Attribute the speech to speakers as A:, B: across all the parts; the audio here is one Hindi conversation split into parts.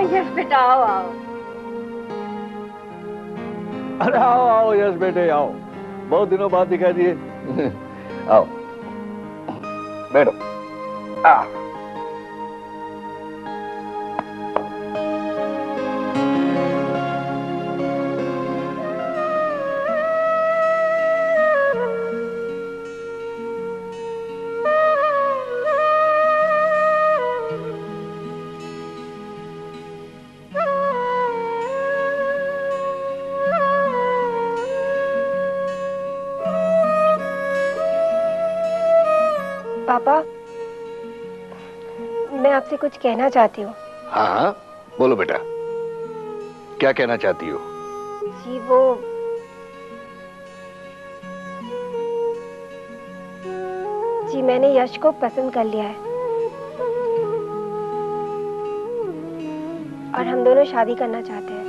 A: यश बेटा आओ आओ।
B: अरे आओ आओ यश बेटे आओ, बहुत दिनों बाद दिखाई दिए। आओ बैठो।
C: पापा, मैं आपसे कुछ कहना चाहती हूँ।
B: हाँ हाँ बोलो बेटा, क्या कहना चाहती हो?
C: जी मैंने यश को पसंद कर लिया है और हम दोनों शादी करना चाहते हैं।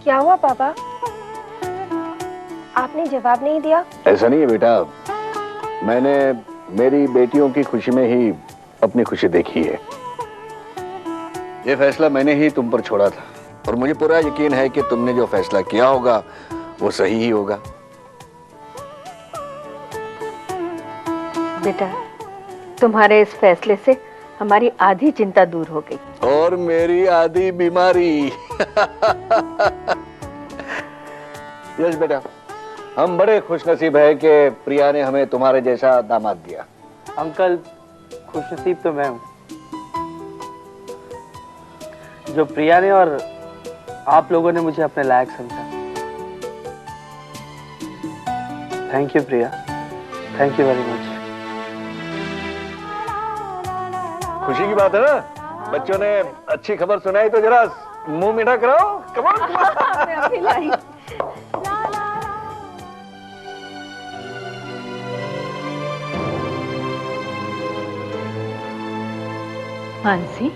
C: क्या हुआ पापा, आपने जवाब नहीं दिया?
B: ऐसा नहीं है बेटा, मैंने मेरी बेटियों की खुशी में ही अपनी खुशी देखी है। ये फैसला मैंने ही तुम पर छोड़ा था और मुझे पूरा यकीन है कि तुमने जो फैसला किया होगा वो सही ही होगा।
A: बेटा, तुम्हारे इस फैसले से हमारी आधी चिंता दूर हो गई
B: और मेरी आधी बीमारी। यश बेटा, हम बड़े खुशनसीब हैं कि प्रिया ने हमें तुम्हारे जैसा दामाद दिया।
D: अंकल, खुशनसीब तो मैं हूँ जो प्रिया ने और आप लोगों ने मुझे अपने लायक समझा। Thank you Priya, thank you very much.
B: खुशी की बात है ना, बच्चों ने अच्छी खबर सुनाई तो जरा मुंह मीठा कराओ। Come on.
A: मानसी,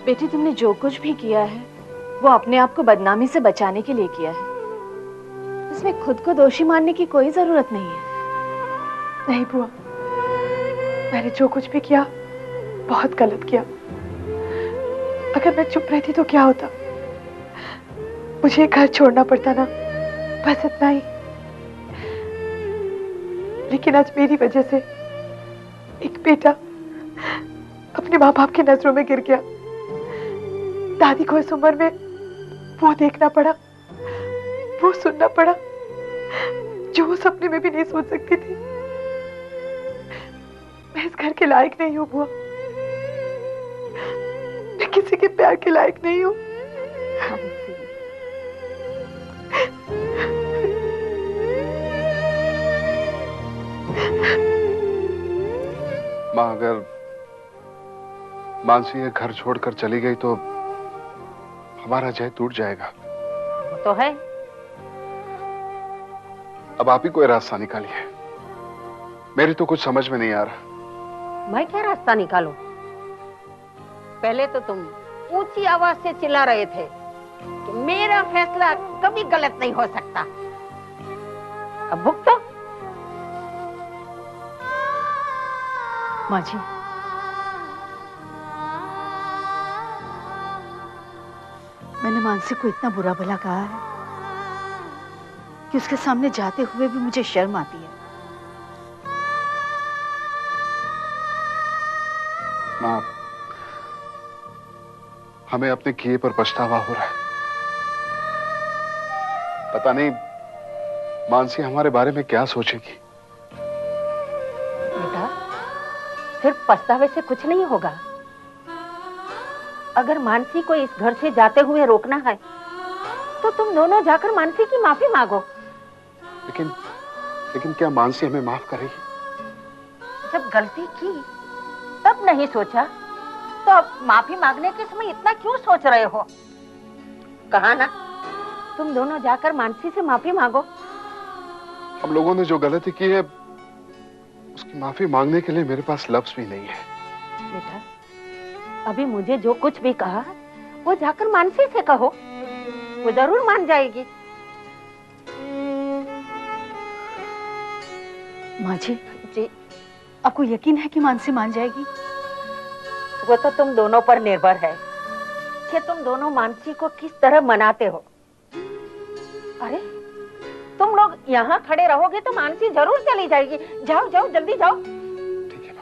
A: बेटी तुमने जो कुछ भी किया है वो अपने आप को बदनामी से बचाने के लिए किया है। इसमें खुद को दोषी मानने की कोई जरूरत नहीं है।
E: नहीं बुआ, मैंने जो कुछ भी किया बहुत गलत किया। अगर मैं चुप रहती तो क्या होता? मुझे घर छोड़ना पड़ता ना, बस इतना ही। लेकिन आज मेरी वजह से एक बेटा अपने माँ बाप की नजरों में गिर गया। दादी को इस उम्र में वो देखना पड़ा, वो सुनना पड़ा जो वो सपने में भी नहीं सोच सकती थी। मैं इस घर के लायक नहीं हूँ बुआ, मैं किसी के प्यार के लायक नहीं हूँ।
F: माँ, अगर मानसी ये घर छोड़कर चली गई तो हमारा जय टूट जाएगा।
A: वो तो है।
F: अब आप ही कोई रास्ता निकालिए, मेरी तो कुछ समझ में नहीं आ रहा।
G: मैं क्या रास्ता निकालूं? पहले तो तुम ऊंची आवाज से चिल्ला रहे थे कि मेरा फैसला कभी गलत नहीं हो सकता। अब भुगतो।
A: माँ जी, मैंने मानसी को इतना बुरा भला कहा है कि उसके सामने जाते हुए भी मुझे शर्म आती है।
F: माँ, हमें अपने किए पर पछतावा हो रहा है। पता नहीं मानसी हमारे बारे में क्या सोचेगी।
G: बेटा, सिर्फ पछतावे से कुछ नहीं होगा। अगर मानसी को इस घर से जाते हुए रोकना है तो तुम दोनों जाकर मानसी की माफी मांगो।
F: लेकिन क्या मानसी हमें माफ करेगी?
G: जब गलती की तब नहीं सोचा तो अब माफी मांगने के समय इतना क्यों सोच रहे हो? कहा ना, तुम दोनों जाकर मानसी से माफी मांगो।
F: हम लोगों ने जो गलती की है उसकी माफी मांगने के लिए मेरे पास लफ्ज भी नहीं है।
G: बेटा, अभी मुझे जो कुछ भी कहा वो जाकर मानसी से कहो, वो जरूर मान जाएगी।
A: माँ जी, आपको यकीन है कि मानसी मान जाएगी?
G: वो तो तुम दोनों पर निर्भर है कि तुम दोनों मानसी को किस तरह मनाते हो। अरे तुम लोग यहाँ खड़े रहोगे तो मानसी जरूर चली जाएगी। जाओ जाओ जल्दी जाओ।
F: ठीक है।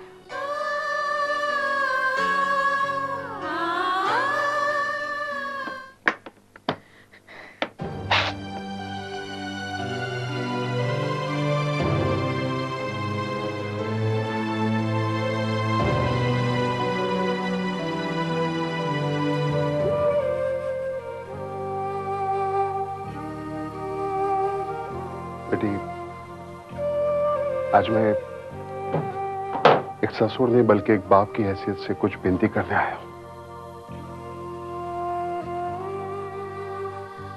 F: बेटी, आज मैं एक ससुर नहीं बल्कि एक बाप की हैसियत से कुछ विनती करने आया हूं।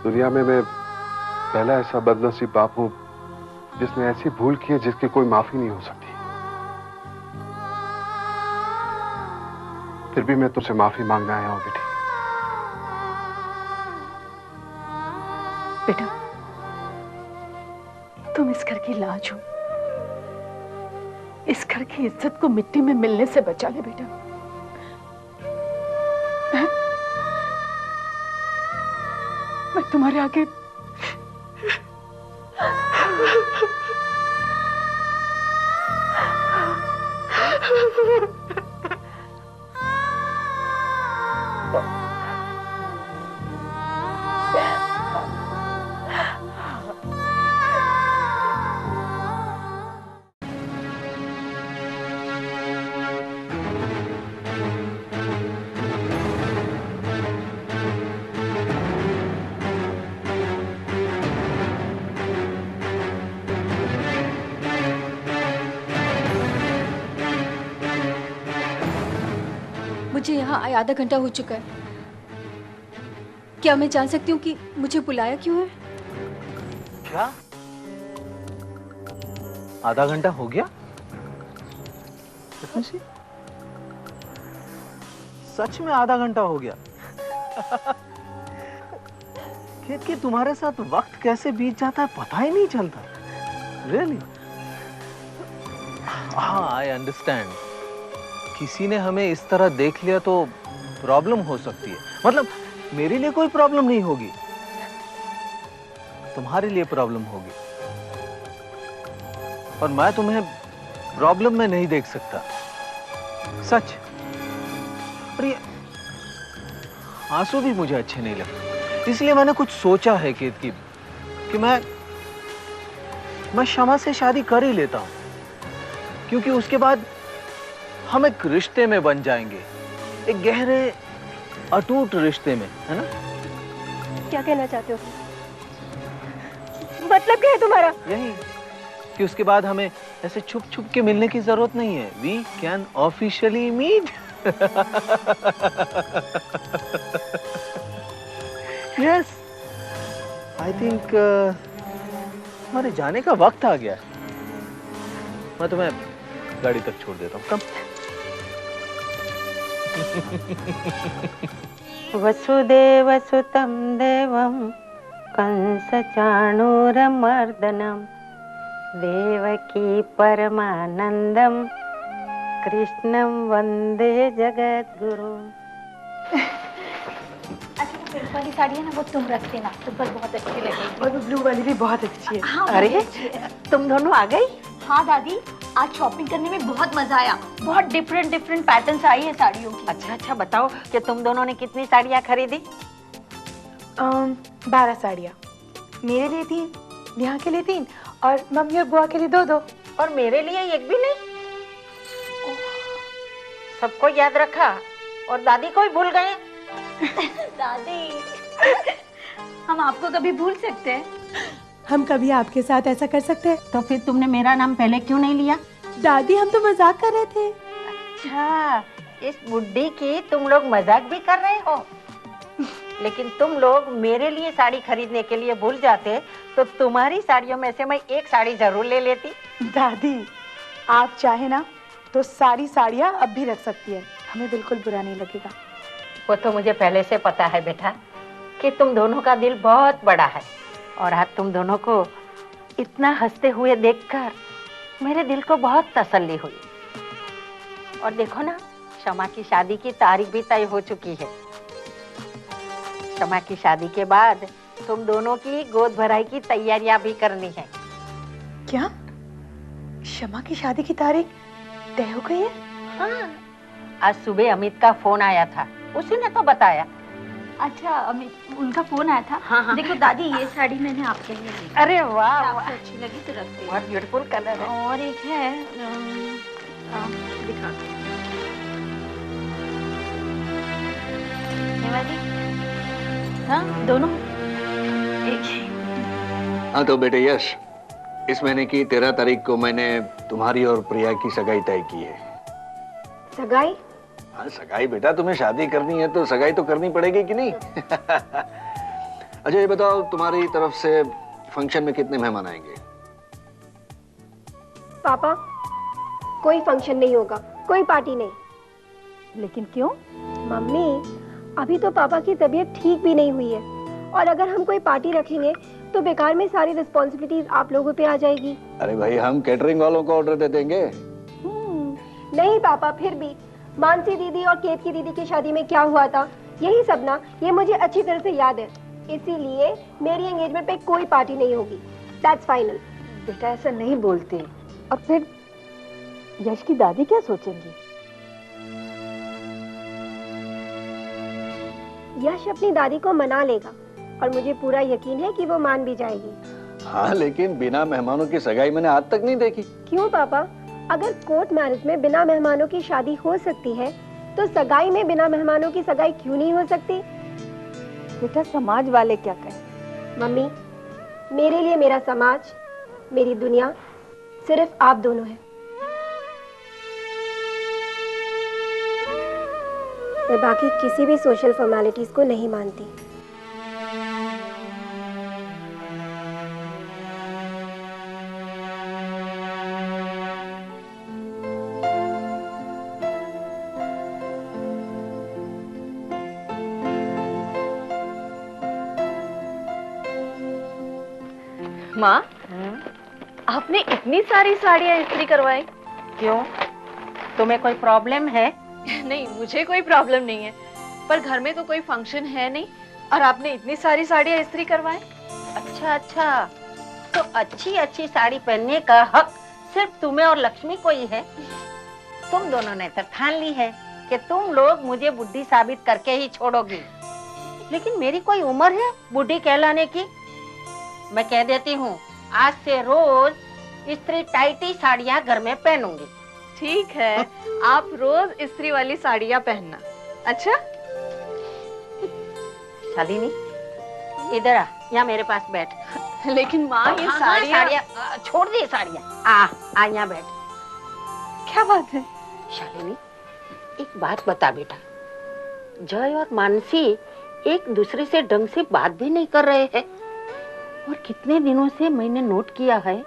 F: दुनिया में मैं पहला ऐसा बदनसीब बाप हूं जिसने ऐसी भूल की है जिसकी कोई माफी नहीं हो सकती। फिर भी मैं तुझसे माफी मांगने आया हूं बेटी।
A: बेटा, तुम इस घर की लाज हो। इस घर की इज्जत को मिट्टी में मिलने से बचा ले बेटा। मैं तुम्हारे आगे
H: मुझे यहाँ आए आधा घंटा हो चुका है। क्या मैं जान सकती हूँ कि मुझे बुलाया क्यों है?
D: क्या आधा घंटा हो गया? सच में आधा घंटा हो गया? कि तुम्हारे साथ वक्त कैसे बीत जाता है पता ही नहीं चलता। रियली? हाँ, आई अंडरस्टैंड। किसी ने हमें इस तरह देख लिया तो प्रॉब्लम हो सकती है। मतलब मेरे लिए कोई प्रॉब्लम नहीं होगी, तुम्हारे लिए प्रॉब्लम होगी। और मैं तुम्हें प्रॉब्लम में नहीं देख सकता, सच। और ये आंसू भी मुझे अच्छे नहीं लगते। इसलिए मैंने कुछ सोचा है कि मैं शमा से शादी कर ही लेता हूं, क्योंकि उसके बाद हम एक रिश्ते में बन जाएंगे, एक गहरे अटूट रिश्ते में, है ना?
C: क्या कहना चाहते हो? मतलब क्या है तुम्हारा?
D: यही कि उसके बाद हमें ऐसे छुप छुप के मिलने की जरूरत नहीं है। We can officially meet. Yes, I think हमारे जाने का वक्त आ गया। मैं तुम्हें गाड़ी तक छोड़ देता हूँ। कम।
G: वसुदेवसुतं देवं कंसचाणूरमर्दनं देवकी परमानंदं कृष्णं वंदे जगद्गुरुं।
H: अच्छा, पिंक वाली साड़ी है ना, वो तुम रख देना, तुम पर बहुत अच्छी लगेगी।
E: और वो ब्लू वाली भी बहुत अच्छी है।
H: हाँ,
G: अरे तुम दोनों आ गई?
H: हाँ दादी, आज शॉपिंग करने में बहुत मजा आया। बहुत डिफरेंट डिफरेंट पैटर्न्स आई है साड़ियों की।
G: अच्छा बताओ कि तुम दोनों ने कितनी साड़ियाँ खरीदी?
E: 12 साड़ियाँ। मेरे लिए 3, यहाँ के लिए 3 और मम्मी और बुआ के लिए 2-2।
G: और मेरे लिए एक भी नहीं? सबको याद रखा और दादी को ही भूल गए।
H: दादी, हम आपको कभी भूल सकते हैं?
E: हम कभी आपके साथ ऐसा कर सकते हैं?
G: तो फिर तुमने मेरा नाम पहले क्यों नहीं लिया?
E: दादी, हम तो मजाक कर रहे थे।
G: अच्छा, इस बुड्ढी की तुम लोग मजाक भी कर रहे हो। लेकिन तुम लोग मेरे लिए साड़ी खरीदने के लिए भूल जाते तो तुम्हारी साड़ियों में से मैं एक साड़ी जरूर ले लेती।
E: दादी, आप चाहे ना तो सारी साड़ियाँ अब भी रख सकती है, हमें बिल्कुल बुरा नहीं लगेगा।
G: वो तो मुझे पहले से पता है बेटा कि तुम दोनों का दिल बहुत बड़ा है। और आज तुम दोनों को इतना हंसते हुए देखकर मेरे दिल को बहुत तसल्ली हुई। और देखो ना, शमा की शादी की तारीख भी तय हो चुकी है। शमा की शादी के बाद तुम दोनों की गोद भराई की तैयारियां भी करनी है।
E: क्या शमा की शादी की तारीख तय हो गई है?
G: हाँ, आज सुबह अमित का फोन आया था, उसी ने तो बताया।
H: अच्छा, अमित उनका फोन आया था।
G: हाँ, हाँ।
H: देखो दादी, ये साड़ी मैंने आपके लिए ली।
G: अरे वाह,
H: आपको
G: वाह,
H: अच्छी लगी तो रख दे।
G: बहुत ब्यूटीफुल कलर है।
H: और एक है, दिखा। ये वाली? हाँ, दोनों एक ही।
B: हाँ तो बेटे यश, इस महीने की 13 तारीख को मैंने तुम्हारी और प्रिया की सगाई तय की है।
C: सगाई?
B: हाँ सगाई बेटा, तुम्हें शादी करनी है तो सगाई तो करनी पड़ेगी कि नहीं? अच्छा ये बताओ, तुम्हारी तरफ से फंक्शन में कितने मेहमान आएंगे?
C: पापा, कोई फंक्शन नहीं होगा, कोई पार्टी नहीं।
A: लेकिन क्यों?
C: मम्मी, अभी तो पापा की तबीयत ठीक भी नहीं हुई है, और अगर हम कोई पार्टी रखेंगे तो बेकार में सारी रिस्पॉन्सिबिलिटीज आप लोगों पे आ जाएगी।
B: अरे भाई, हम कैटरिंग वालों को ऑर्डर दे देंगे।
C: नहीं पापा, फिर भी मानसी दीदी और केत की दीदी की शादी में क्या हुआ था, यही सब ना, ये मुझे अच्छी तरह से याद है। इसीलिए मेरी एंगेजमेंट पे कोई पार्टी नहीं होगी। That's final.
A: बेटा ऐसा नहीं बोलते, और फिर यश की दादी क्या सोचेंगी?
C: यश अपनी दादी को मना लेगा, और मुझे पूरा यकीन है कि वो मान भी जाएगी।
B: हाँ लेकिन बिना मेहमानों की सगाई मैंने आज तक नहीं देखी।
C: क्यों पापा? अगर कोर्ट मैरिज में बिना मेहमानों की शादी हो सकती है, तो सगाई में बिना मेहमानों की सगाई क्यों नहीं हो सकती?
A: बेटा समाज वाले क्या कहें?
C: मम्मी, मेरे लिए मेरा समाज, मेरी दुनिया सिर्फ आप दोनों हैं। मैं बाकी किसी भी सोशल फॉर्मेलिटीज को नहीं मानती।
A: माँ, आपने इतनी सारी साड़ियाँ इस्त्री करवाई?
G: क्यों, तुम्हें कोई प्रॉब्लम है?
A: नहीं, मुझे कोई प्रॉब्लम नहीं है, पर घर में तो कोई फंक्शन है नहीं, और आपने इतनी सारी साड़ियाँ इस्त्री करवाई?
G: अच्छा अच्छा, तो अच्छी अच्छी साड़ी पहनने का हक सिर्फ तुम्हें और लक्ष्मी को ही है। तुम दोनों ने तो ठान ली है कि तुम लोग मुझे बुढ़ी साबित करके ही छोड़ोगी, लेकिन मेरी कोई उम्र है बुढ़ी कहलाने की? मैं कह देती हूँ, आज से रोज इस्त्री टाइटी साड़ियाँ घर में पहनूंगी।
A: ठीक है, आप रोज इस्त्री वाली साड़ियाँ पहनना। अच्छा?
G: शालिनी, इधर आ, यहाँ मेरे पास बैठ।
A: लेकिन माँ, ये
G: हाँ,
A: साड़ियाँ
G: छोड़ दी साड़ियाँ। आ यहाँ बैठ।
A: क्या बात है?
G: शालिनी, एक बात बता बेटा, जय और मानसी एक दूसरे से ढंग से बात भी नहीं कर रहे हैं, और कितने दिनों से मैंने नोट किया है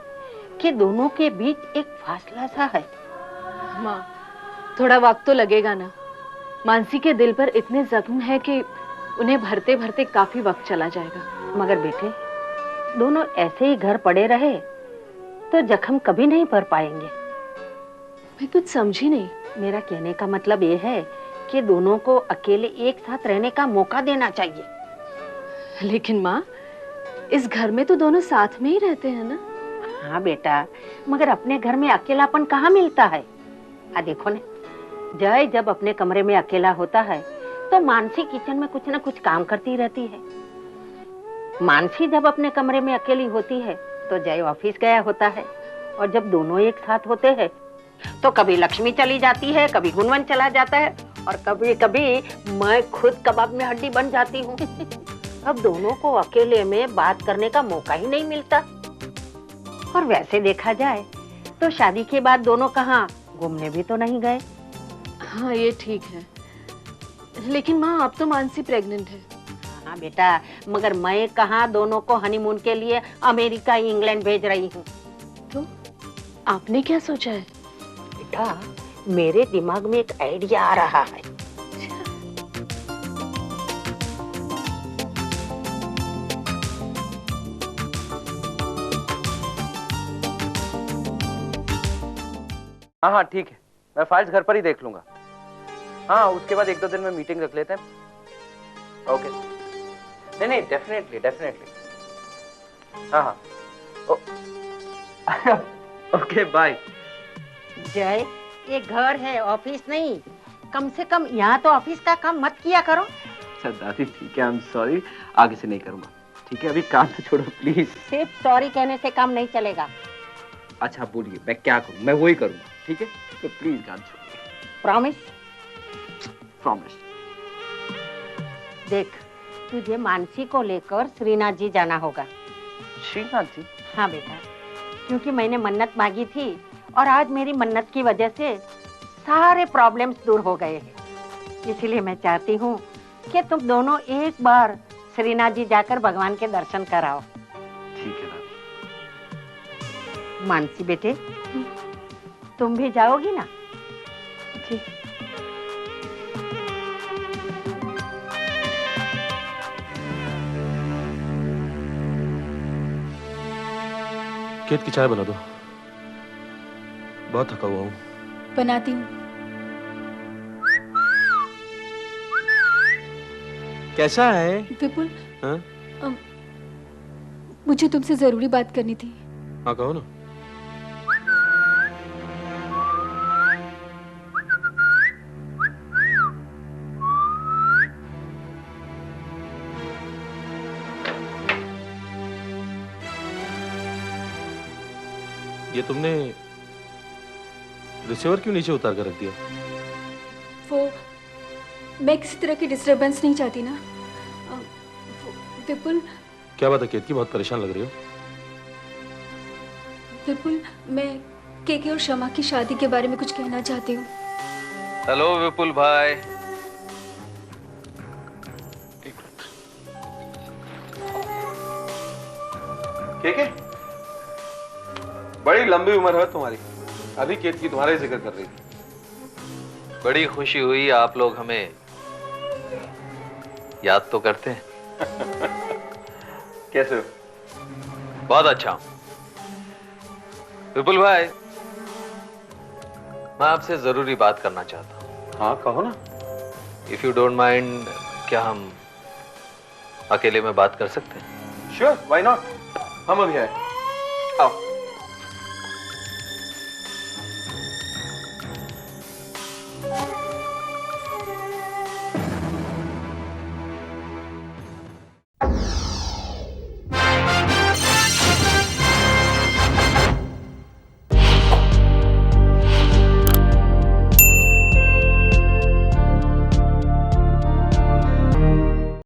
G: कि दोनों के बीच एक फासला सा है।
A: माँ, थोड़ा वक्त तो लगेगा ना। मानसी के दिल पर इतने जख्म है कि उन्हें भरते भरते काफी वक्त चला जाएगा।
G: मगर बेटे, दोनों ऐसे ही घर पड़े रहे तो जख्म कभी नहीं भर पाएंगे।
A: मैं कुछ समझी नहीं।
G: मेरा कहने का मतलब ये है कि दोनों को अकेले एक साथ रहने का मौका देना चाहिए।
A: लेकिन माँ, इस घर में तो दोनों साथ में ही रहते हैं ना?
G: हाँ बेटा, मगर अपने घर में अकेलापन कहाँ मिलता है? देखो ना, जय जब अपने कमरे में अकेला होता है तो मानसी किचन में कुछ ना कुछ काम करती रहती है। मानसी जब अपने कमरे में अकेली होती है तो जय ऑफिस गया होता है, और जब दोनों एक साथ होते हैं तो कभी लक्ष्मी चली जाती है, कभी गुणवंत चला जाता है, और कभी कभी मैं खुद कबाब में हड्डी बन जाती हूँ। अब दोनों को अकेले में बात करने का मौका ही नहीं मिलता। और वैसे देखा जाए तो शादी के बाद दोनों कहाँ घूमने भी तो नहीं गए।
A: हाँ, ये ठीक है, लेकिन माँ अब तो मानसी प्रेग्नेंट है।
G: हाँ बेटा, मगर मैं कहाँ दोनों को हनीमून के लिए अमेरिका इंग्लैंड भेज रही हूँ।
A: तो आपने क्या सोचा है?
G: बेटा, मेरे दिमाग में एक आइडिया आ रहा है।
I: हाँ हाँ ठीक है, मैं फाइल्स घर पर ही देख लूंगा। हाँ, उसके बाद 1-2 दिन में मीटिंग रख लेते हैं। ओके। नहीं नहीं, डेफिनेटली डेफिनेटली। हाँ हाँ। Okay bye.
G: जय, ये घर है, ऑफिस नहीं। कम से कम यहाँ तो ऑफिस का काम मत किया करो।
I: अच्छा दादी ठीक है, आई एम सॉरी, आगे से नहीं करूंगा। ठीक है, अभी काम तो छोड़ो प्लीज।
G: सिर्फ सॉरी कहने से काम नहीं चलेगा।
I: अच्छा बोलिए, मैं क्या करूं? मैं वही करूंगा, ठीक है? तो प्लीज काम छोड़िए।
G: प्रॉमिस?
I: प्रॉमिस।
G: देख, तुझे मानसी को लेकर श्रीनाथ जी जाना होगा।
I: श्रीनाथ जी?
G: हाँ बेटा, क्योंकि मैंने मन्नत मांगी थी और आज मेरी मन्नत की वजह से सारे प्रॉब्लम्स दूर हो गए हैं। इसलिए मैं चाहती हूँ कि तुम दोनों एक बार श्रीनाथ जी जाकर भगवान के दर्शन कराओ।
I: ठीक है दादी।
G: मानसी बेटे, तुम भी जाओगी ना?
E: जी।
J: केत की चाय बना दो, बहुत थका हुआ हूँ।
H: बनाती हूँ।
J: कैसा है
H: विपुल?
J: हाँ?
H: मुझे तुमसे जरूरी बात करनी थी।
J: हाँ कहो ना। ये तुमने रिसीवर क्यों नीचे उतार कर रख दिया?
H: वो मैं किसी तरह की डिस्टरबेंस नहीं चाहती ना। विपुल।
J: क्या बात है केत की, बहुत परेशान लग रही हो।
H: विपुल, मैं केके और शमा की शादी के बारे में कुछ कहना चाहती हूँ।
D: हेलो विपुल भाई।
J: केके, बड़ी लंबी उम्र है तुम्हारी, अभी केत की तुम्हारा ही जिक्र कर रही थी।
D: बड़ी खुशी हुई, आप लोग हमें याद तो करते हैं।
J: कैसे हो?
D: बहुत अच्छा हूं। विपुल भाई, मैं आपसे जरूरी बात करना चाहता हूं।
J: हाँ कहो ना।
D: इफ यू डोंट माइंड, क्या हम अकेले में बात कर सकते हैं?
J: Sure, why not. हम अभी आए। आओ।